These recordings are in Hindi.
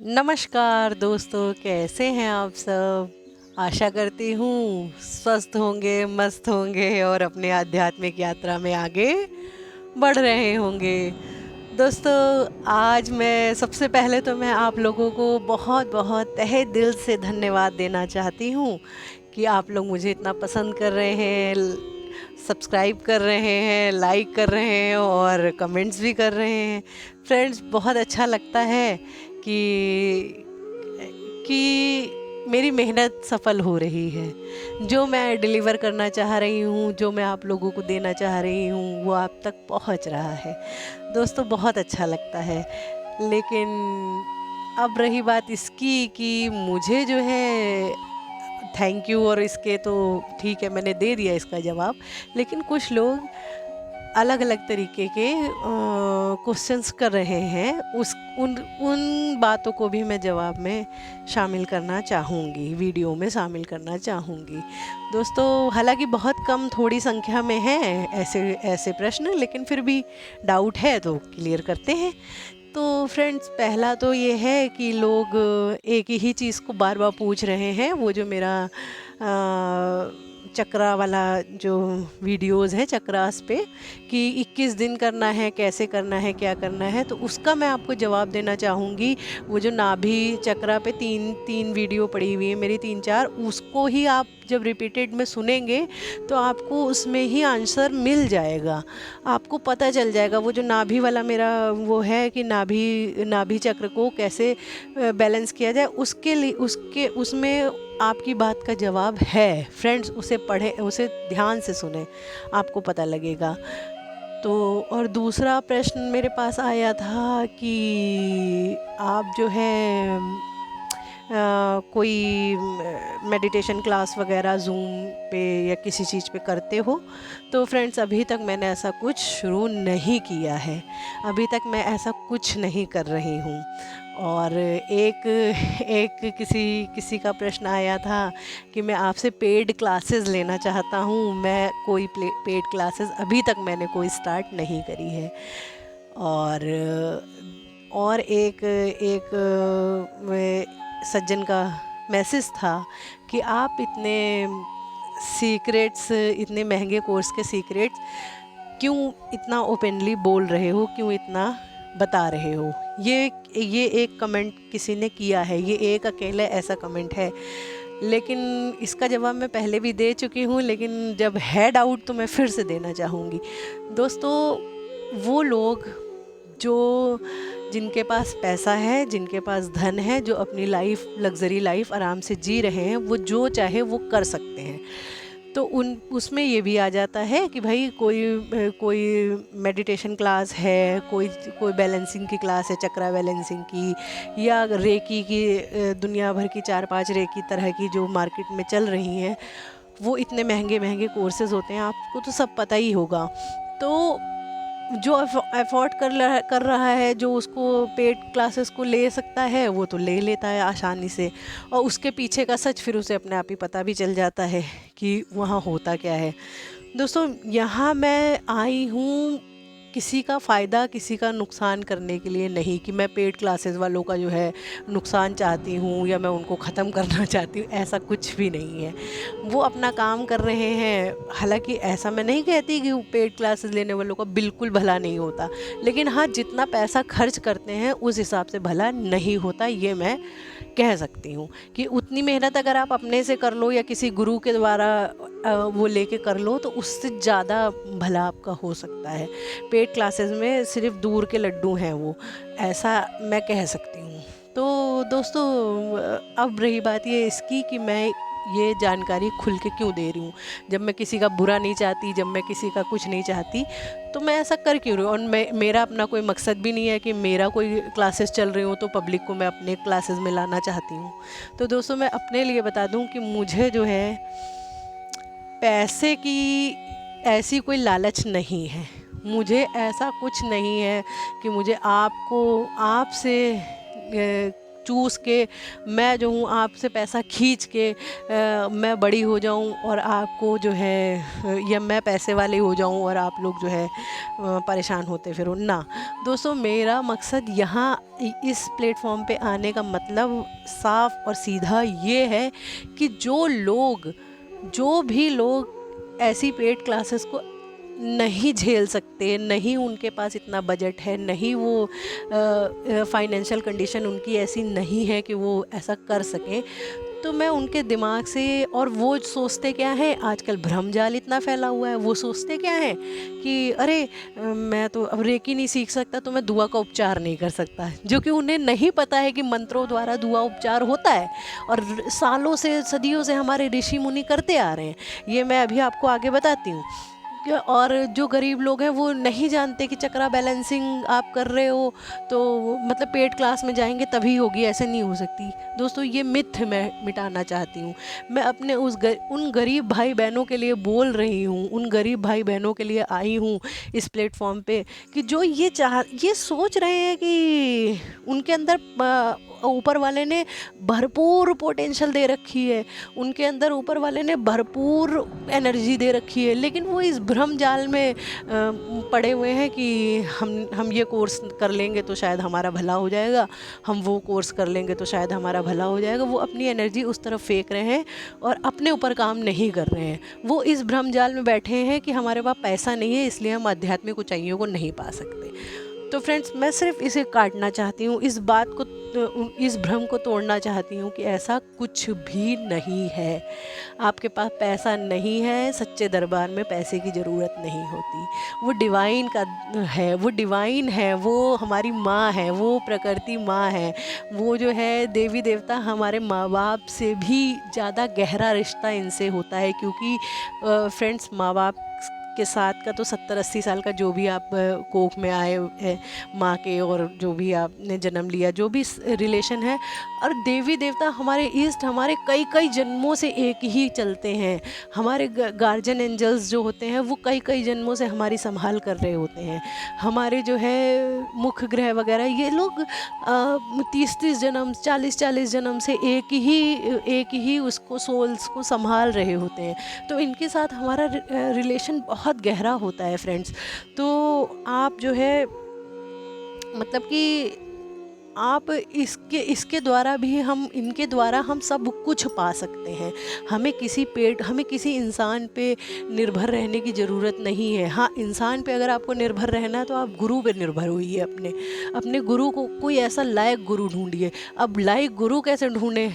नमस्कार दोस्तों, कैसे हैं आप सब। आशा करती हूँ स्वस्थ होंगे, मस्त होंगे और अपने आध्यात्मिक यात्रा में आगे बढ़ रहे होंगे। दोस्तों, आज मैं सबसे पहले तो मैं आप लोगों को बहुत बहुत तहे दिल से धन्यवाद देना चाहती हूँ कि आप लोग मुझे इतना पसंद कर रहे हैं, सब्सक्राइब कर रहे हैं, लाइक कर रहे हैं और कमेंट्स भी कर रहे हैं। फ्रेंड्स, बहुत अच्छा लगता है कि मेरी मेहनत सफल हो रही है। जो मैं डिलीवर करना चाह रही हूँ, जो मैं आप लोगों को देना चाह रही हूँ, वो आप तक पहुँच रहा है। दोस्तों, बहुत अच्छा लगता है। लेकिन अब रही बात इसकी कि मुझे जो है थैंक यू और इसके तो ठीक है, मैंने दे दिया इसका जवाब। लेकिन कुछ लोग अलग अलग तरीके के क्वेश्चंस कर रहे हैं, उस उन उन बातों को भी मैं जवाब में शामिल करना चाहूँगी, वीडियो में शामिल करना चाहूँगी। दोस्तों, हालांकि बहुत कम थोड़ी संख्या में हैं ऐसे ऐसे प्रश्न, लेकिन फिर भी डाउट है तो क्लियर करते हैं। तो फ्रेंड्स, पहला तो ये है कि लोग एक ही चीज़ को बार बार पूछ रहे हैं। वो जो मेरा चक्रा वाला जो वीडियोस है चक्रास पे, कि 21 दिन करना है, कैसे करना है, क्या करना है, तो उसका मैं आपको जवाब देना चाहूँगी। वो जो नाभि चक्रा पे तीन तीन वीडियो पड़ी हुई है मेरी, 3-4, उसको ही आप जब रिपीटेड में सुनेंगे तो आपको उसमें ही आंसर मिल जाएगा, आपको पता चल जाएगा। वो जो नाभि वाला मेरा वो है कि नाभि नाभि चक्र को कैसे बैलेंस किया जाए, उसके लिए उसमें आपकी बात का जवाब है। फ्रेंड्स, उसे पढ़े, उसे ध्यान से सुने, आपको पता लगेगा। तो और दूसरा प्रश्न मेरे पास आया था कि आप जो है कोई मेडिटेशन क्लास वगैरह ज़ूम पे या किसी चीज़ पे करते हो। तो फ्रेंड्स, अभी तक मैंने ऐसा कुछ शुरू नहीं किया है, अभी तक मैं ऐसा कुछ नहीं कर रही हूँ। और एक एक किसी का प्रश्न आया था कि मैं आपसे पेड क्लासेस लेना चाहता हूँ। मैं कोई पेड क्लासेस अभी तक मैंने कोई स्टार्ट नहीं करी है। और एक एक सज्जन का मैसेज था कि आप इतने सीक्रेट्स, इतने महंगे कोर्स के सीक्रेट्स क्यों इतना ओपनली बोल रहे हो, क्यों इतना बता रहे हो। ये एक कमेंट किसी ने किया है, ये एक अकेला ऐसा कमेंट है। लेकिन इसका जवाब मैं पहले भी दे चुकी हूँ, लेकिन जब है डाउट तो मैं फिर से देना चाहूँगी। दोस्तों, वो लोग जो जिनके पास पैसा है, जिनके पास धन है, जो अपनी लाइफ, लग्जरी लाइफ आराम से जी रहे हैं, वो जो चाहे वो कर सकते हैं। तो उसमें ये भी आ जाता है कि भाई कोई मेडिटेशन क्लास है, कोई कोई बैलेंसिंग की क्लास है, चक्रा बैलेंसिंग की, या रेकी की, दुनिया भर की 4-5 रेकी तरह की जो मार्केट में चल रही हैं, वो इतने महंगे महंगे कोर्सेज होते हैं, आपको तो सब पता ही होगा। तो जो अफोर्ड कर रहा है, जो उसको पेड क्लासेस को ले सकता है, वो तो ले लेता है आसानी से, और उसके पीछे का सच फिर उसे अपने आप ही पता भी चल जाता है कि वहाँ होता क्या है। दोस्तों, यहाँ मैं आई हूँ किसी का फ़ायदा, किसी का नुकसान करने के लिए नहीं, कि मैं पेड क्लासेस वालों का जो है नुकसान चाहती हूँ या मैं उनको ख़त्म करना चाहती हूँ, ऐसा कुछ भी नहीं है। वो अपना काम कर रहे हैं। हालांकि ऐसा मैं नहीं कहती कि पेड क्लासेस लेने वालों का बिल्कुल भला नहीं होता, लेकिन हाँ, जितना पैसा खर्च करते हैं उस हिसाब से भला नहीं होता, ये मैं कह सकती हूँ। कि उतनी मेहनत अगर आप अपने से कर लो या किसी गुरु के द्वारा वो लेके कर लो, तो उससे ज़्यादा भला आपका हो सकता है। पेड क्लासेस में सिर्फ दूर के लड्डू हैं वो, ऐसा मैं कह सकती हूँ। तो दोस्तों, अब रही बात ये इसकी कि मैं ये जानकारी खुल के क्यों दे रही हूँ। जब मैं किसी का बुरा नहीं चाहती, जब मैं किसी का कुछ नहीं चाहती, तो मैं ऐसा कर क्यों रही हूँ। और मेरा अपना कोई मकसद भी नहीं है कि मेरा कोई क्लासेस चल रही हूँ तो पब्लिक को मैं अपने क्लासेस में लाना चाहती हूँ। तो दोस्तों, मैं अपने लिए बता दूँ कि मुझे जो है पैसे की ऐसी कोई लालच नहीं है। मुझे ऐसा कुछ नहीं है कि मुझे आपसे चूस के मैं जो हूँ आपसे पैसा खींच के मैं बड़ी हो जाऊँ और आपको जो है या मैं पैसे वाले हो जाऊँ और आप लोग जो है परेशान होते फिरो ना। दोस्तों, मेरा मकसद यहाँ इस प्लेटफॉर्म पे आने का मतलब साफ और सीधा ये है कि जो भी लोग ऐसी पेड क्लासेस को नहीं झेल सकते, नहीं उनके पास इतना बजट है, नहीं वो फाइनेंशियल कंडीशन उनकी ऐसी नहीं है कि वो ऐसा कर सकें, तो मैं उनके दिमाग से, और वो सोचते क्या है, आजकल भ्रमजाल इतना फैला हुआ है, वो सोचते क्या है कि अरे मैं तो अब रेकी नहीं सीख सकता तो मैं दुआ का उपचार नहीं कर सकता, जो कि उन्हें नहीं पता है कि मंत्रों द्वारा दुआ उपचार होता है और सालों से सदियों से हमारे ऋषि मुनि करते आ रहे हैं। ये मैं अभी आपको आगे बताती हूँ। और जो गरीब लोग हैं वो नहीं जानते कि चक्रा बैलेंसिंग आप कर रहे हो तो मतलब पेड क्लास में जाएंगे तभी होगी, ऐसे नहीं हो सकती। दोस्तों, ये मिथ मैं मिटाना चाहती हूँ। मैं अपने उन गरीब भाई बहनों के लिए बोल रही हूँ, उन गरीब भाई बहनों के लिए आई हूँ इस प्लेटफॉर्म पे कि जो ये सोच रहे हैं कि उनके अंदर ऊपर वाले ने भरपूर पोटेंशियल दे रखी है, उनके अंदर ऊपर वाले ने भरपूर एनर्जी दे रखी है, लेकिन वो इस भ्रम जाल में पड़े हुए हैं कि हम ये कोर्स कर लेंगे तो शायद हमारा भला हो जाएगा, हम वो कोर्स कर लेंगे तो शायद हमारा भला हो जाएगा। वो अपनी एनर्जी उस तरफ फेंक रहे हैं और अपने ऊपर काम नहीं कर रहे हैं। वो इस भ्रम जाल में बैठे हैं कि हमारे पास पैसा नहीं है इसलिए हम आध्यात्मिक ऊंचाइयों को नहीं पा सकते। तो फ्रेंड्स, मैं सिर्फ इसे काटना चाहती हूँ, इस बात को, इस भ्रम को तोड़ना चाहती हूँ कि ऐसा कुछ भी नहीं है। आपके पास पैसा नहीं है, सच्चे दरबार में पैसे की ज़रूरत नहीं होती। वो डिवाइन का है, वो डिवाइन है, वो हमारी माँ है, वो प्रकृति माँ है, वो जो है देवी देवता हमारे माँ बाप से भी ज़्यादा गहरा रिश्ता इनसे होता है। क्योंकि फ्रेंड्स, माँ बाप के साथ का तो 70-80 साल का जो भी आप कोख में आए हैं माँ के, और जो भी आपने जन्म लिया, जो भी रिलेशन है, और देवी देवता हमारे ईस्ट हमारे कई कई जन्मों से एक ही चलते हैं। हमारे गार्जियन एंजल्स जो होते हैं वो कई कई जन्मों से हमारी संभाल कर रहे होते हैं। हमारे जो है मुख्य ग्रह वगैरह ये लोग 30-30 जन्म 40-40 जन्म से एक ही उसको सोल्स को संभाल रहे होते हैं। तो इनके साथ हमारा रिलेशन बहुत गहरा होता है फ्रेंड्स। तो आप जो है मतलब कि आप इसके द्वारा भी इनके द्वारा हम सब कुछ पा सकते हैं। हमें किसी इंसान पे निर्भर रहने की ज़रूरत नहीं है। हाँ, इंसान पे अगर आपको निर्भर रहना है तो आप गुरु पे निर्भर होइए, अपने गुरु को, कोई ऐसा लायक गुरु ढूंढिए। अब लायक गुरु कैसे ढूंढें,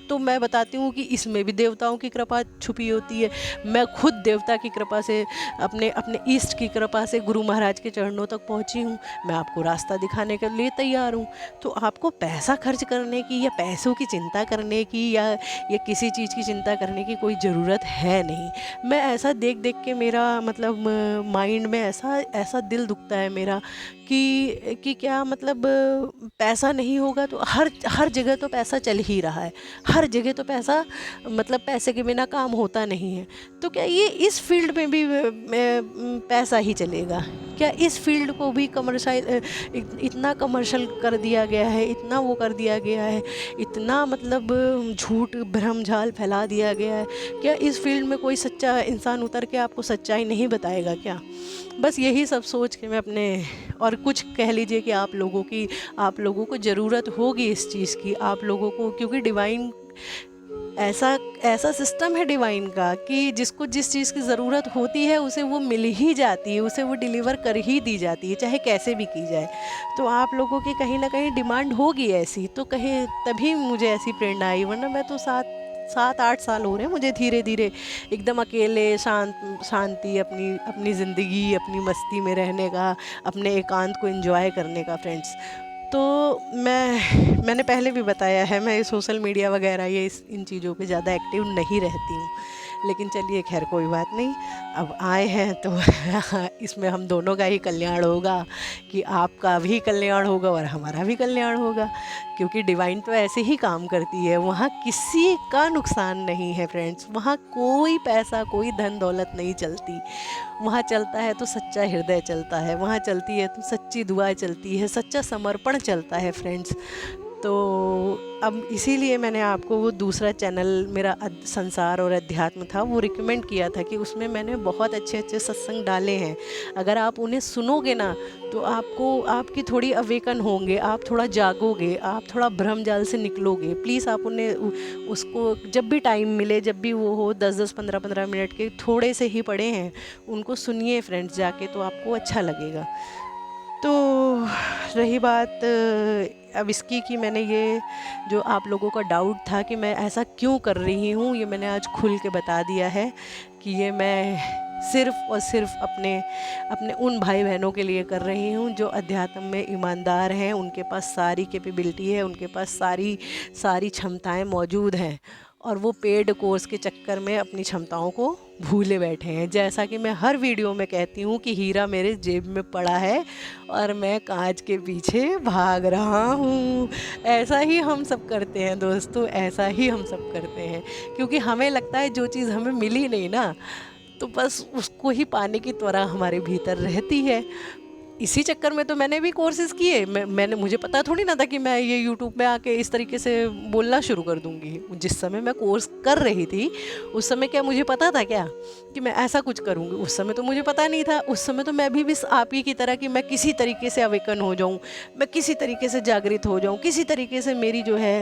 तो मैं बताती हूँ कि इसमें भी देवताओं की कृपा छुपी होती है। मैं खुद देवता की कृपा से, अपने इष्ट की कृपा से गुरु महाराज के चरणों तक पहुँची हूँ। मैं आपको रास्ता दिखाने के लिए तैयार हूँ। तो आपको पैसा खर्च करने की या पैसों की चिंता करने की या किसी चीज़ की चिंता करने की कोई ज़रूरत है नहीं। मैं ऐसा देख देख के मेरा मतलब माइंड में ऐसा दिल दुखता है मेरा कि क्या मतलब पैसा नहीं होगा तो हर जगह तो पैसा चल ही रहा है, हर जगह तो पैसा, मतलब पैसे के बिना काम होता नहीं है। तो क्या ये इस फील्ड में भी पैसा ही चलेगा? क्या इस फील्ड को भी इतना कमर्शियल कर दिया गया है, इतना वो कर दिया गया है, इतना मतलब झूठ भ्रमझाल फैला दिया गया है? क्या इस फील्ड में कोई सच्चा इंसान उतर के आपको सच्चाई नहीं बताएगा क्या? बस यही सब सोच के मैं अपने, और कुछ कह लीजिए कि आप लोगों को ज़रूरत होगी इस चीज़ की, आप लोगों को, क्योंकि डिवाइन ऐसा सिस्टम है डिवाइन का कि जिसको जिस चीज़ की ज़रूरत होती है उसे वो मिल ही जाती है, उसे वो डिलीवर कर ही दी जाती है, चाहे कैसे भी की जाए। तो आप लोगों की कहीं ना कहीं डिमांड होगी ऐसी, तो कहीं तभी मुझे ऐसी प्रेरणा आई, वरना मैं तो 7-8 साल हो रहे हैं मुझे धीरे धीरे एकदम अकेले शांति अपनी ज़िंदगी, अपनी मस्ती में रहने का, अपने एकांत को एंजॉय करने का फ्रेंड्स। तो मैंने पहले भी बताया है, मैं सोशल मीडिया वगैरह इन चीज़ों पे ज़्यादा एक्टिव नहीं रहती हूँ, लेकिन चलिए खैर कोई बात नहीं, अब आए हैं तो इसमें हम दोनों का ही कल्याण होगा, कि आपका भी कल्याण होगा और हमारा भी कल्याण होगा, क्योंकि डिवाइन तो ऐसे ही काम करती है। वहाँ किसी का नुकसान नहीं है फ्रेंड्स, वहाँ कोई पैसा कोई धन दौलत नहीं चलती। वहाँ चलता है तो सच्चा हृदय चलता है, वहाँ चलती है तो सच्ची दुआ चलती है, सच्चा समर्पण चलता है फ्रेंड्स। तो अब इसीलिए मैंने आपको वो दूसरा चैनल मेरा संसार और अध्यात्म था, वो रिकमेंड किया था कि उसमें मैंने बहुत अच्छे अच्छे सत्संग डाले हैं। अगर आप उन्हें सुनोगे ना तो आपको आपकी थोड़ी अवेकन होंगे, आप थोड़ा जागोगे, आप थोड़ा भ्रम जाल से निकलोगे। प्लीज़ आप उन्हें उसको जब भी टाइम मिले, जब भी वो हो, 10-10 15-15 मिनट के थोड़े से ही पड़े हैं, उनको सुनिए फ्रेंड्स जाके, तो आपको अच्छा लगेगा। तो रही बात अब इसकी कि मैंने ये जो आप लोगों का डाउट था कि मैं ऐसा क्यों कर रही हूँ, ये मैंने आज खुल के बता दिया है कि ये मैं सिर्फ़ और सिर्फ अपने अपने उन भाई बहनों के लिए कर रही हूँ जो अध्यात्म में ईमानदार हैं, उनके पास सारी कैपेबिलिटी है, उनके पास सारी सारी क्षमताएं मौजूद हैं, और वो पेड कोर्स के चक्कर में अपनी क्षमताओं को भूले बैठे हैं। जैसा कि मैं हर वीडियो में कहती हूँ कि हीरा मेरे जेब में पड़ा है और मैं कांच के पीछे भाग रहा हूँ। ऐसा ही हम सब करते हैं दोस्तों, ऐसा ही हम सब करते हैं, क्योंकि हमें लगता है जो चीज़ हमें मिली नहीं ना, तो बस उसको ही पाने की त्वरा हमारे भीतर रहती है। इसी चक्कर में तो मैंने भी कोर्सेज़ किए। मैंने मुझे पता थोड़ी ना था कि मैं ये यूट्यूब में आके इस तरीके से बोलना शुरू कर दूँगी। जिस समय मैं कोर्स कर रही थी उस समय क्या मुझे पता था क्या कि मैं ऐसा कुछ करूँगी? उस समय तो मुझे पता नहीं था। उस समय तो मैं भी बस आप ही की तरह कि मैं किसी तरीके से अवेकन हो जाऊँ, मैं किसी तरीके से जागृत हो जाऊँ, किसी तरीके से मेरी जो है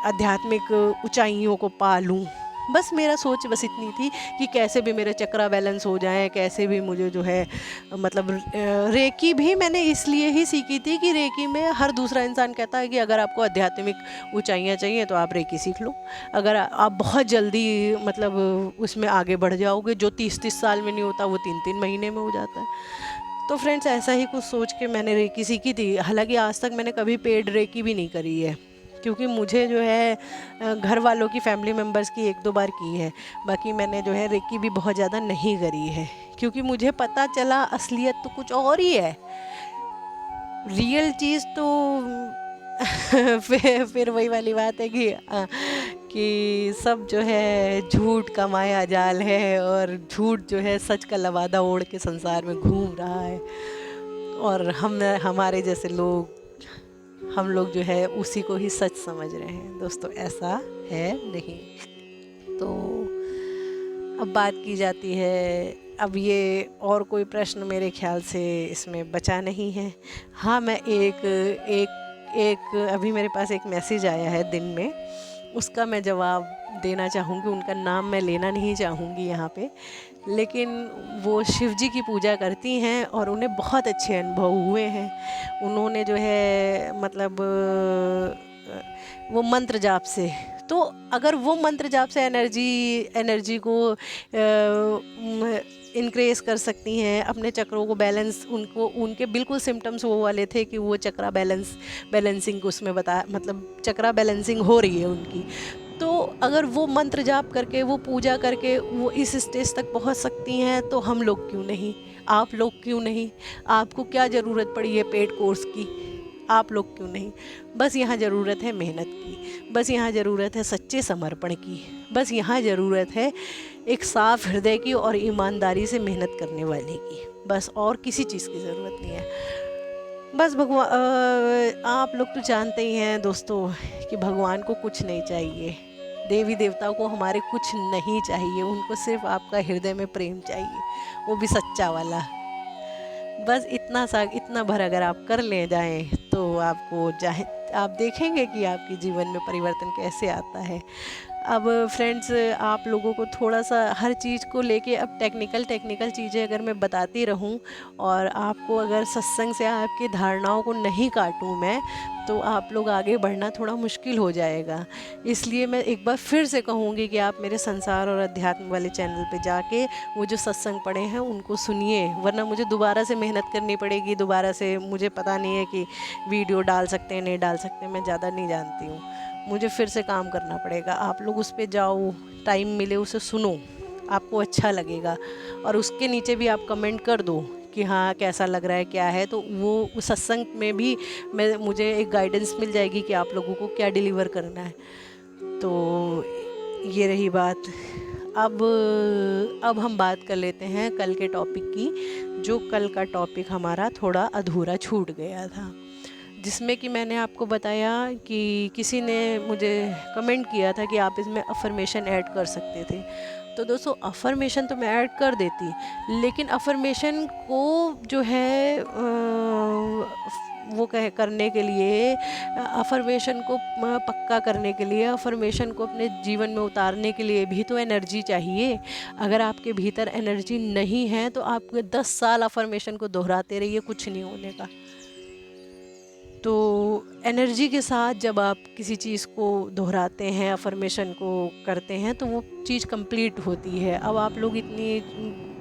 आध्यात्मिक ऊँचाइयों को पा लूँ। बस मेरा सोच बस इतनी थी कि कैसे भी मेरे चक्रा बैलेंस हो जाए, कैसे भी मुझे जो है मतलब रेकी भी मैंने इसलिए ही सीखी थी कि रेकी में हर दूसरा इंसान कहता है कि अगर आपको आध्यात्मिक ऊंचाइयां चाहिए तो आप रेकी सीख लो। अगर आप बहुत जल्दी मतलब उसमें आगे बढ़ जाओगे, जो 30-30 साल में नहीं होता वो 3-3 महीने में हो जाता है। तो फ्रेंड्स ऐसा ही कुछ सोच के मैंने रेकी सीखी थी। हालांकि आज तक मैंने कभी पेड रेकी भी नहीं करी है, क्योंकि मुझे जो है घर वालों की, फैमिली मेम्बर्स की 1-2 बार की है। बाकी मैंने जो है रेकी भी बहुत ज़्यादा नहीं करी है, क्योंकि मुझे पता चला असलियत तो कुछ और ही है, रियल चीज़ तो फिर वही वाली बात है कि सब जो है झूठ का माया जाल है, और झूठ जो है सच का लवादा ओढ़ के संसार में घूम रहा है, और हमारे जैसे हम लोग जो है उसी को ही सच समझ रहे हैं। दोस्तों ऐसा है नहीं। तो अब बात की जाती है, अब ये और कोई प्रश्न मेरे ख्याल से इसमें बचा नहीं है। हाँ, मैं एक अभी मेरे पास एक मैसेज आया है दिन में, उसका मैं जवाब देना चाहूँगी। उनका नाम मैं लेना नहीं चाहूँगी यहाँ पे, लेकिन वो शिव जी की पूजा करती हैं और उन्हें बहुत अच्छे अनुभव हुए हैं। उन्होंने जो है मतलब वो मंत्र जाप से, तो अगर वो मंत्र जाप से एनर्जी को इनक्रीज कर सकती हैं, अपने चक्रों को बैलेंस, उनके बिल्कुल सिम्टम्स वो वाले थे कि वो चक्रा बैलेंसिंग उसमें मतलब चक्रा बैलेंसिंग हो रही है उनकी। तो अगर वो मंत्र जाप करके, वो पूजा करके वो इस स्टेज तक पहुंच सकती हैं, तो हम लोग क्यों नहीं? आप लोग क्यों नहीं? आपको क्या ज़रूरत पड़ी है पेड कोर्स की? आप लोग क्यों नहीं? बस यहाँ ज़रूरत है मेहनत की, बस यहाँ ज़रूरत है सच्चे समर्पण की, बस यहाँ ज़रूरत है एक साफ हृदय की और ईमानदारी से मेहनत करने वाले की। बस और किसी चीज़ की ज़रूरत नहीं है। बस भगवान, आप लोग तो जानते ही हैं दोस्तों कि भगवान को कुछ नहीं चाहिए, देवी देवताओं को हमारे कुछ नहीं चाहिए, उनको सिर्फ आपका हृदय में प्रेम चाहिए, वो भी सच्चा वाला। बस इतना भर अगर आप कर ले जाएं तो आप देखेंगे कि आपके जीवन में परिवर्तन कैसे आता है। अब फ्रेंड्स, आप लोगों को थोड़ा सा हर चीज़ को लेके अब टेक्निकल चीज़ें अगर मैं बताती रहूं और आपको अगर सत्संग से आपकी धारणाओं को नहीं काटूं मैं, तो आप लोग आगे बढ़ना थोड़ा मुश्किल हो जाएगा। इसलिए मैं एक बार फिर से कहूँगी कि आप मेरे संसार और अध्यात्म वाले चैनल पे जाके वो जो सत्संग पढ़े हैं उनको सुनिए, वरना मुझे दोबारा से मेहनत करनी पड़ेगी। दोबारा से मुझे पता नहीं है कि वीडियो डाल सकते हैं नहीं डाल सकते, मैं ज़्यादा नहीं जानती हूँ, मुझे फिर से काम करना पड़ेगा। आप लोग उस पर जाओ, टाइम मिले उसे सुनो, आपको अच्छा लगेगा, और उसके नीचे भी आप कमेंट कर दो कि हाँ कैसा लग रहा है, क्या है। तो वो उस सत्संग में भी मुझे एक गाइडेंस मिल जाएगी कि आप लोगों को क्या डिलीवर करना है। तो ये रही बात। अब हम बात कर लेते हैं कल के टॉपिक की, जो कल का टॉपिक हमारा थोड़ा अधूरा छूट गया था। जिसमें कि मैंने आपको बताया कि किसी ने मुझे कमेंट किया था कि आप इसमें अफर्मेशन ऐड कर सकते थे। तो दोस्तों अफर्मेशन तो मैं ऐड कर देती, लेकिन अफर्मेशन को जो है वो कह करने के लिए, अफर्मेशन को पक्का करने के लिए, अफर्मेशन को अपने जीवन में उतारने के लिए भी तो एनर्जी चाहिए। अगर आपके भीतर एनर्जी नहीं है तो आप 10 साल अफर्मेशन को दोहराते रहिए, कुछ नहीं होने का। तो एनर्जी के साथ जब आप किसी चीज़ को दोहराते हैं, अफर्मेशन को करते हैं, तो वो चीज़ कंप्लीट होती है। अब आप लोग इतनी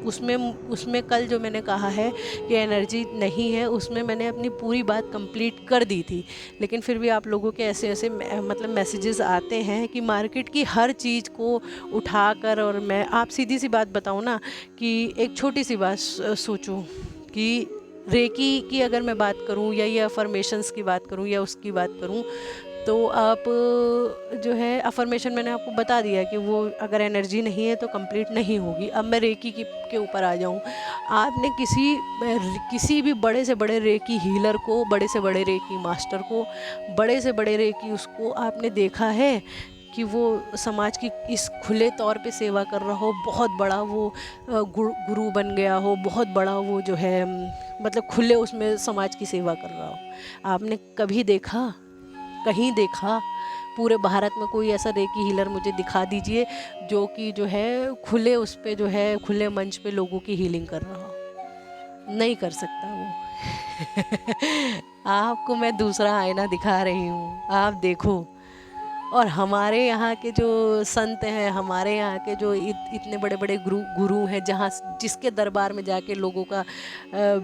उसमें कल जो मैंने कहा है कि एनर्जी नहीं है, उसमें मैंने अपनी पूरी बात कंप्लीट कर दी थी, लेकिन फिर भी आप लोगों के ऐसे ऐसे मतलब मैसेजेस आते हैं कि मार्केट की हर चीज़ को उठाकर, और मैं आप सीधी सी बात बताऊँ ना, कि एक छोटी सी बात सोचूं कि रेकी की अगर मैं बात करूं या ये अफर्मेशंस की बात करूं या उसकी बात करूं, तो आप जो है अफर्मेशन मैंने आपको बता दिया कि वो अगर एनर्जी नहीं है तो कंप्लीट नहीं होगी। अब मैं रेकी के ऊपर आ जाऊं। आपने किसी भी बड़े से बड़े रेकी हीलर को, बड़े से बड़े रेकी मास्टर को, बड़े से बड़े रेकी उसको आपने देखा है कि वो समाज की इस खुले तौर पे सेवा कर रहा हो, बहुत बड़ा वो गुरु बन गया हो, बहुत बड़ा वो जो है मतलब खुले उसमें समाज की सेवा कर रहा हो? आपने कभी देखा, कहीं देखा? पूरे भारत में कोई ऐसा रेकी हीलर मुझे दिखा दीजिए जो कि जो है खुले उस पे जो है खुले मंच पे लोगों की हीलिंग कर रहा हो। नहीं कर सकता वो। आपको मैं दूसरा आईना दिखा रही हूँ, आप देखो। और हमारे यहाँ के जो संत हैं, हमारे यहाँ के जो इतने बड़े बड़े गुरु हैं, जहाँ जिसके दरबार में जाके लोगों का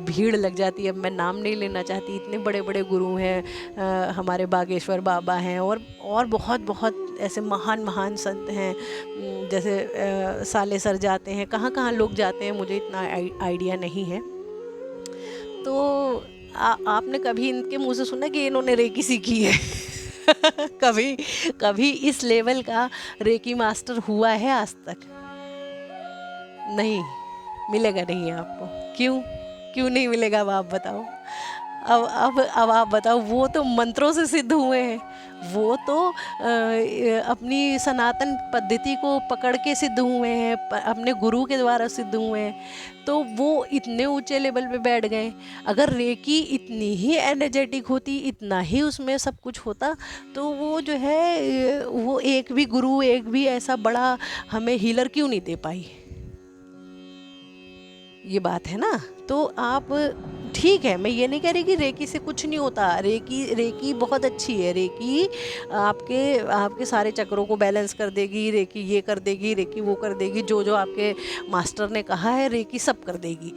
भीड़ लग जाती है, मैं नाम नहीं लेना चाहती, इतने बड़े बड़े गुरु हैं, हमारे बागेश्वर बाबा हैं, और बहुत बहुत ऐसे महान महान संत हैं, जैसे साले सर जाते हैं, कहाँ कहाँ लोग जाते हैं, मुझे इतना आइडिया नहीं है। तो आपने कभी इनके मुँह से सुना कि इन्होंने रेकी सीखी है? कभी कभी इस लेवल का रेकी मास्टर हुआ है आज तक? नहीं मिलेगा, नहीं आपको। क्यों क्यों नहीं मिलेगा? अब आप बताओ। अब आप बताओ। वो तो मंत्रों से सिद्ध हुए हैं, वो तो अपनी सनातन पद्धति को पकड़ के सिद्ध हुए हैं, अपने गुरु के द्वारा सिद्ध हुए हैं, तो वो इतने ऊंचे लेवल पे बैठ गए। अगर रेकी इतनी ही एनर्जेटिक होती, इतना ही उसमें सब कुछ होता, तो वो जो है वो एक भी गुरु, एक भी ऐसा बड़ा हमें हीलर क्यों नहीं दे पाई? ये बात है ना। तो आप ठीक है, मैं ये नहीं कह रही कि रेकी से कुछ नहीं होता। रेकी बहुत अच्छी है। रेकी आपके सारे चक्रों को बैलेंस कर देगी, रेकी ये कर देगी, रेकी वो कर देगी, जो जो आपके मास्टर ने कहा है रेकी सब कर देगी।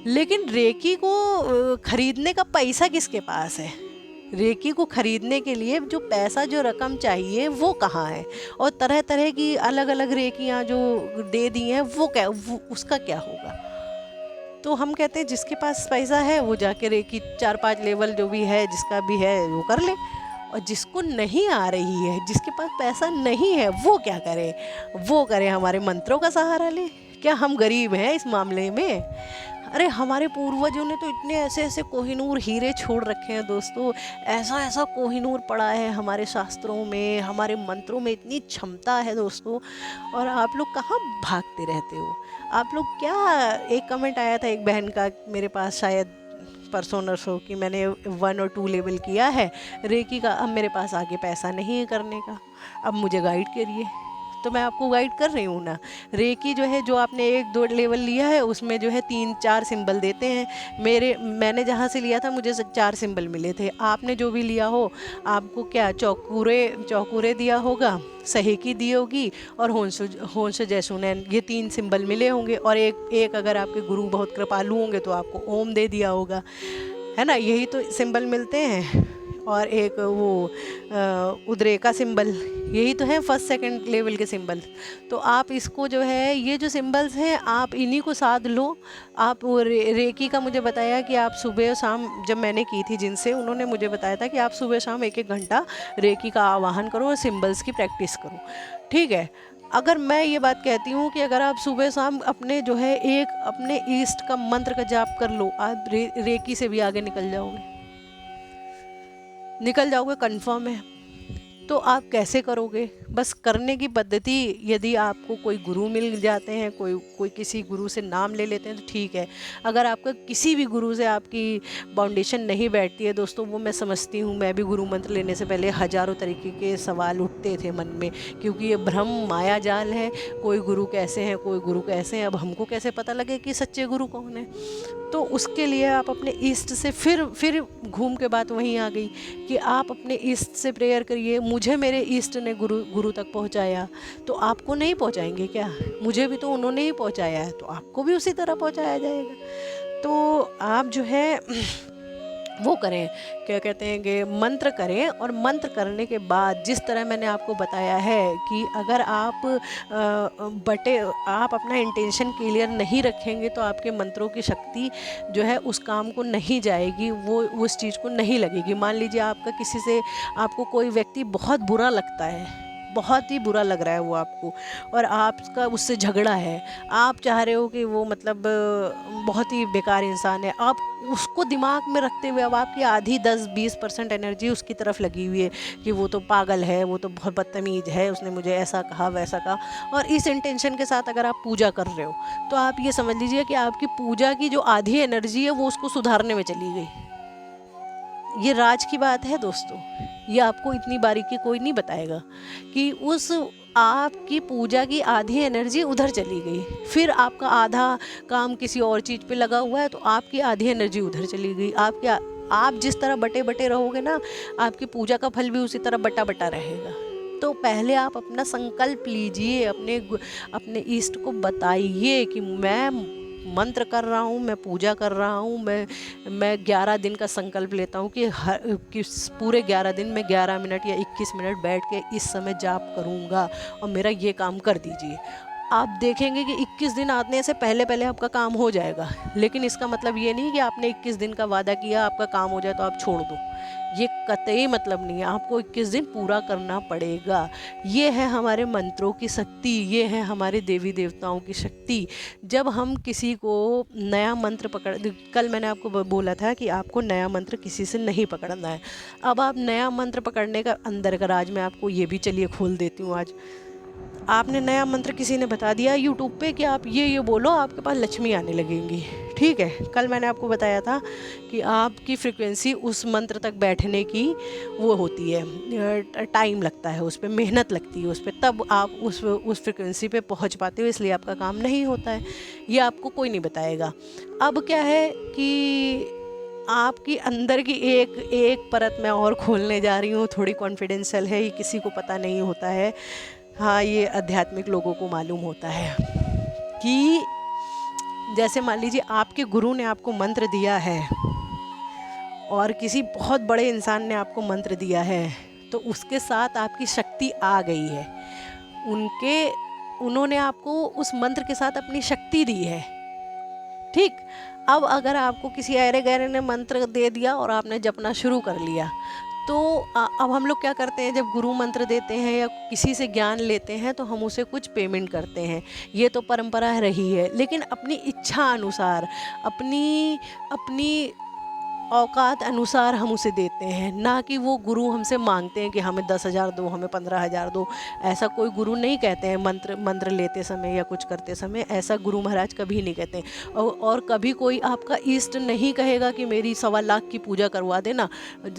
लेकिन रेकी को खरीदने का पैसा किसके पास है? रेकी को खरीदने के लिए जो पैसा, जो रकम चाहिए, वो कहाँ है? और तरह तरह की अलग अलग रेकियाँ जो दे दी हैं, वो उसका क्या होगा? तो हम कहते हैं जिसके पास पैसा है वो जाके रेकी 4-5 लेवल जो भी है, जिसका भी है वो कर ले, और जिसको नहीं आ रही है, जिसके पास पैसा नहीं है, वो क्या करे? वो करे हमारे मंत्रों का सहारा ले। क्या हम गरीब हैं इस मामले में? अरे हमारे पूर्वजों ने तो इतने ऐसे ऐसे कोहिनूर हीरे छोड़ रखे हैं दोस्तों, ऐसा ऐसा कोहिनूर पड़ा है हमारे शास्त्रों में, हमारे मंत्रों में इतनी क्षमता है दोस्तों, और आप लोग कहाँ भागते रहते हो? आप लोग क्या, एक कमेंट आया था एक बहन का मेरे पास, शायद परसों नरसों, कि मैंने 1 और 2 लेवल किया है रेकी का, अब मेरे पास आगे पैसा नहीं है करने का, अब मुझे गाइड करिए। तो मैं आपको गाइड कर रही हूँ ना। रेकी जो है, जो आपने 1-2 लेवल लिया है, उसमें जो है 3-4 सिंबल देते हैं। मैंने जहाँ से लिया था मुझे 4 सिंबल मिले थे। आपने जो भी लिया हो, आपको क्या चौकुरे दिया होगा, सहेकी दी होगी, और होंश जैसुनैन, ये 3 सिंबल मिले होंगे। और एक अगर आपके गुरु बहुत कृपालु होंगे तो आपको ओम दे दिया होगा, है ना? यही तो सिंबल मिलते हैं। और एक वो उद्रेका सिंबल, यही तो है 1st-2nd लेवल के सिंबल। तो आप इसको जो है, ये जो सिंबल्स हैं, आप इन्हीं को साध लो। आप वो रेकी का मुझे बताया कि आप सुबह और शाम, जब मैंने की थी जिनसे, उन्होंने मुझे बताया था कि आप सुबह शाम 1-1 घंटा रेकी का आवाहन करो और सिंबल्स की प्रैक्टिस करो, ठीक है? अगर मैं ये बात कहती हूँ कि अगर आप सुबह शाम अपने जो है एक अपने ईस्ट का मंत्र का जाप कर लो, आप रेकी से भी आगे निकल जाओगे। निकल जाओगे कंफर्म है। तो आप कैसे करोगे? बस करने की पद्धति, यदि आपको कोई गुरु मिल जाते हैं, कोई कोई किसी गुरु से नाम ले लेते हैं तो ठीक है। अगर आपका किसी भी गुरु से आपकी बाउंडेशन नहीं बैठती है दोस्तों, वो मैं समझती हूँ, मैं भी गुरु मंत्र लेने से पहले हज़ारों तरीके के सवाल उठते थे मन में, क्योंकि ये भ्रम माया जाल है। कोई गुरु कैसे हैं, कोई गुरु कैसे हैं, अब हमको कैसे पता लगे कि सच्चे गुरु कौन है? तो उसके लिए आप अपने ईष्ट से फिर घूम के बात वहीं आ गई कि आप अपने ईष्ट से प्रेयर करिए। मुझे मेरे ईष्ट ने गुरु तक पहुंचाया, तो आपको नहीं पहुंचाएंगे क्या? मुझे भी तो उन्होंने ही पहुंचाया है, तो आपको भी उसी तरह पहुंचाया जाएगा। तो आप जो है वो करें, क्या कहते हैं कि मंत्र करें। और मंत्र करने के बाद जिस तरह मैंने आपको बताया है कि अगर आप आप अपना इंटेंशन क्लियर नहीं रखेंगे तो आपके मंत्रों की शक्ति जो है उस काम को नहीं जाएगी, वो उस चीज़ को नहीं लगेगी। मान लीजिए आपका किसी से, आपको कोई व्यक्ति बहुत बुरा लगता है, बहुत ही बुरा लग रहा है वो आपको, और आपका उससे झगड़ा है, आप चाह रहे हो कि वो मतलब बहुत ही बेकार इंसान है, आप उसको दिमाग में रखते हुए अब आपकी आधी 10-20% एनर्जी उसकी तरफ लगी हुई है कि वो तो पागल है, वो तो बहुत बदतमीज़ है, उसने मुझे ऐसा कहा वैसा कहा। और इस इंटेंशन के साथ अगर आप पूजा कर रहे हो तो आप ये समझ लीजिए कि आपकी पूजा की जो आधी एनर्जी है वो उसको सुधारने में चली गई। ये राज की बात है दोस्तों, ये आपको इतनी बारीकी कोई नहीं बताएगा कि उस आपकी पूजा की आधी एनर्जी उधर चली गई, फिर आपका आधा काम किसी और चीज़ पे लगा हुआ है तो आपकी आधी एनर्जी उधर चली गई। आप जिस तरह बटे बटे रहोगे ना, आपकी पूजा का फल भी उसी तरह बटा बटा रहेगा। तो पहले आप अपना संकल्प लीजिए, अपने इष्ट को बताइए कि मैं मंत्र कर रहा हूँ, मैं पूजा कर रहा हूँ, मैं 11 दिन का संकल्प लेता हूँ कि पूरे 11 दिन में 11 मिनट या 21 मिनट बैठ के इस समय जाप करूँगा और मेरा ये काम कर दीजिए। आप देखेंगे कि 21 दिन आने से पहले पहले आपका काम हो जाएगा। लेकिन इसका मतलब ये नहीं कि आपने 21 दिन का वादा किया आपका काम हो जाए तो आप छोड़ दो, ये कतई मतलब नहीं है। आपको 21 दिन पूरा करना पड़ेगा। ये है हमारे मंत्रों की शक्ति, ये है हमारे देवी देवताओं की शक्ति। जब हम किसी को नया मंत्र कल मैंने आपको बोला था कि आपको नया मंत्र किसी से नहीं पकड़ना है। अब आप नया मंत्र पकड़ने का अंदर का राज मैं आपको ये भी चलिए खोल देती हूँ आज। आपने नया मंत्र किसी ने बता दिया यूट्यूब पे कि आप ये बोलो आपके पास लक्ष्मी आने लगेंगी, ठीक है। कल मैंने आपको बताया था कि आपकी फ्रिक्वेंसी उस मंत्र तक बैठने की वो होती है, टाइम लगता है, उस पर मेहनत लगती है उस पर, तब आप उस फ्रिक्वेंसी पे पहुंच पाते हो, इसलिए आपका काम नहीं होता है। ये आपको कोई नहीं बताएगा। अब क्या है कि आपकी अंदर की एक परत मैं और खोलने जा रही हूँ, थोड़ी कॉन्फिडेंशियल है, ये किसी को पता नहीं होता है। हाँ, ये आध्यात्मिक लोगों को मालूम होता है कि जैसे मान लीजिए आपके गुरु ने आपको मंत्र दिया है और किसी बहुत बड़े इंसान ने आपको मंत्र दिया है, तो उसके साथ आपकी शक्ति आ गई है। उन्होंने आपको उस मंत्र के साथ अपनी शक्ति दी है, ठीक। अब अगर आपको किसी ऐरे गहरे ने मंत्र दे दिया और आपने जपना शुरू कर लिया, तो अब हम लोग क्या करते हैं, जब गुरु मंत्र देते हैं या किसी से ज्ञान लेते हैं तो हम उसे कुछ पेमेंट करते हैं, ये तो परंपरा रही है। लेकिन अपनी इच्छा अनुसार, अपनी औकात अनुसार हम उसे देते हैं, ना कि वो गुरु हमसे मांगते हैं कि हमें 10,000 दो, हमें 15,000 दो। ऐसा कोई गुरु नहीं कहते हैं मंत्र लेते समय या कुछ करते समय, ऐसा गुरु महाराज कभी नहीं कहते हैं। और कभी कोई आपका इष्ट नहीं कहेगा कि मेरी 1.25 लाख की पूजा करवा देना,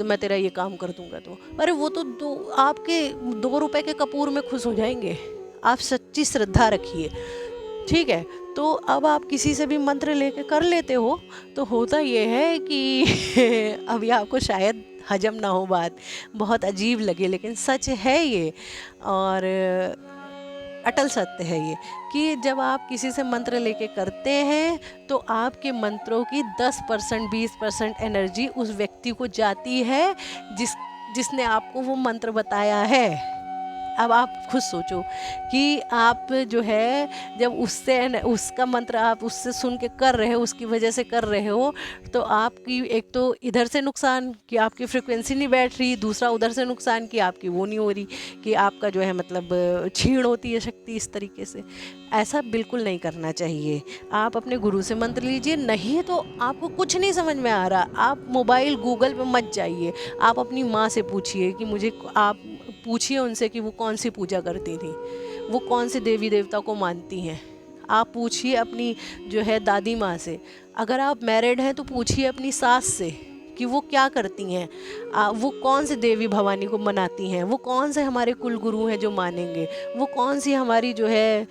मैं तेरा ये काम कर दूंगा। तो अरे वो तो आपके 2 रुपए के कपूर में खुश हो जाएंगे। आप सच्ची श्रद्धा रखिए, ठीक है। तो अब आप किसी से भी मंत्र लेके कर लेते हो, तो होता ये है कि अभी आपको शायद हजम ना हो, बात बहुत अजीब लगे, लेकिन सच है ये, और अटल सत्य है ये, कि जब आप किसी से मंत्र लेके करते हैं तो आपके मंत्रों की 10% 20% एनर्जी उस व्यक्ति को जाती है जिसने आपको वो मंत्र बताया है, अब आप खुद सोचो कि आप जो है जब उसका मंत्र आप उससे सुन के कर रहे हो, उसकी वजह से कर रहे हो, तो आपकी एक तो इधर से नुकसान कि आपकी फ्रिक्वेंसी नहीं बैठ रही, दूसरा उधर से नुकसान कि आपकी वो नहीं हो रही, कि आपका जो है मतलब छीण होती है शक्ति इस तरीके से। ऐसा बिल्कुल नहीं करना चाहिए। आप अपने गुरु से मंत्र लीजिए, नहीं तो आपको कुछ नहीं समझ में आ रहा, आप मोबाइल गूगल पे मत जाइए, आप अपनी माँ से पूछिए कि मुझे, आप पूछिए उनसे कि वो कौन सी पूजा करती थी, वो कौन से देवी देवता को मानती हैं। आप पूछिए अपनी जो है दादी माँ से, अगर आप मैरिड हैं तो पूछिए अपनी सास से कि वो क्या करती हैं, वो कौन से देवी भवानी को मनाती हैं, वो कौन से हमारे कुल गुरु हैं जो मानेंगे, वो कौन सी हमारी जो है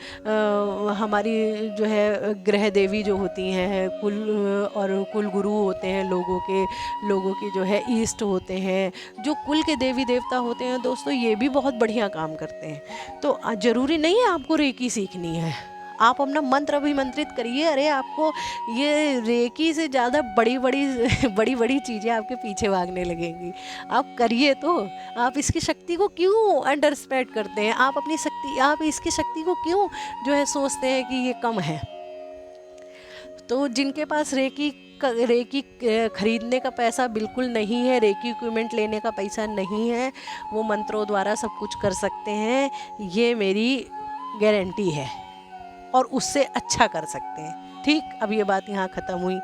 हमारी जो है ग्रह देवी जो होती हैं, कुल और कुल गुरु होते हैं लोगों के जो है ईष्ट होते हैं, जो कुल के देवी देवता होते हैं दोस्तों, ये भी बहुत बढ़िया काम करते हैं। तो ज़रूरी नहीं है आपको रेकी सीखनी है, आप अपना मंत्र अभिमंत्रित करिए। अरे आपको ये रेकी से ज़्यादा बड़ी बड़ी बड़ी बड़ी चीज़ें आपके पीछे भागने लगेंगी। आप करिए तो, आप इसकी शक्ति को क्यों अंडर एस्टिमेट करते हैं, आप इसकी शक्ति को क्यों जो है सोचते हैं कि ये कम है। तो जिनके पास रेकी खरीदने का पैसा बिल्कुल नहीं है, रेकी इक्विपमेंट लेने का पैसा नहीं है, वो मंत्रों द्वारा सब कुछ कर सकते हैं, ये मेरी गारंटी है, और उससे अच्छा कर सकते हैं। ठीक, अब ये बात यहाँ ख़त्म हुई।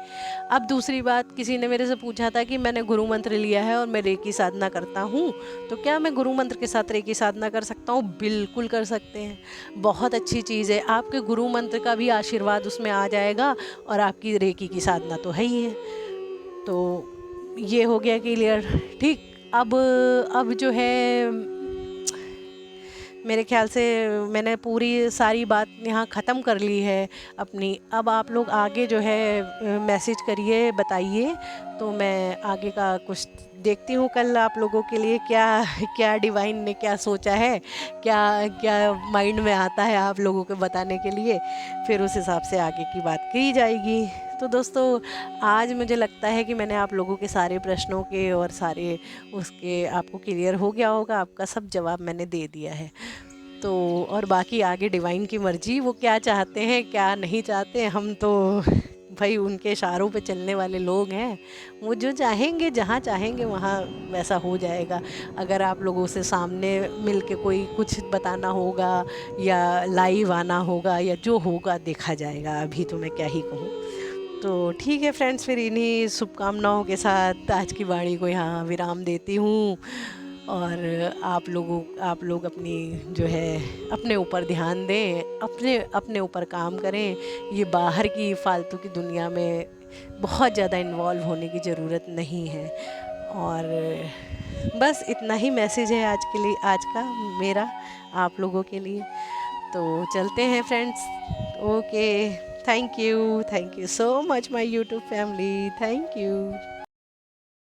अब दूसरी बात, किसी ने मेरे से पूछा था कि मैंने गुरु मंत्र लिया है और मैं रेकी साधना करता हूँ, तो क्या मैं गुरु मंत्र के साथ रेकी साधना कर सकता हूँ? बिल्कुल कर सकते हैं, बहुत अच्छी चीज़ है। आपके गुरु मंत्र का भी आशीर्वाद उसमें आ जाएगा और आपकी रेकी की साधना तो है ही है। तो ये हो गया क्लियर। ठीक, अब जो है मेरे ख्याल से मैंने पूरी सारी बात यहाँ ख़त्म कर ली है अपनी। अब आप लोग आगे जो है मैसेज करिए, बताइए, तो मैं आगे का कुछ देखती हूँ कल आप लोगों के लिए क्या क्या डिवाइन ने क्या सोचा है, क्या क्या माइंड में आता है आप लोगों को बताने के लिए, फिर उस हिसाब से आगे की बात की जाएगी। तो दोस्तों, आज मुझे लगता है कि मैंने आप लोगों के सारे प्रश्नों के और सारे उसके आपको क्लियर हो गया होगा, आपका सब जवाब मैंने दे दिया है। तो और बाकी आगे डिवाइन की मर्जी, वो क्या चाहते हैं क्या नहीं चाहते, हम तो भाई उनके इशारों पे चलने वाले लोग हैं। वो जो चाहेंगे, जहाँ चाहेंगे वहाँ वैसा हो जाएगा। अगर आप लोगों से सामने मिल के कोई कुछ बताना होगा या लाइव आना होगा या जो होगा देखा जाएगा, अभी तो मैं क्या ही कहूँ। तो ठीक है फ्रेंड्स, फिर इन्हीं शुभकामनाओं के साथ आज की वाणी को यहाँ विराम देती हूँ। और आप लोग अपनी जो है अपने ऊपर ध्यान दें, अपने ऊपर काम करें। ये बाहर की फालतू की दुनिया में बहुत ज़्यादा इन्वॉल्व होने की ज़रूरत नहीं है। और बस इतना ही मैसेज है आज के लिए, आज का मेरा आप लोगों के लिए। तो चलते हैं friends, okay, thank you so much my YouTube family, thank you.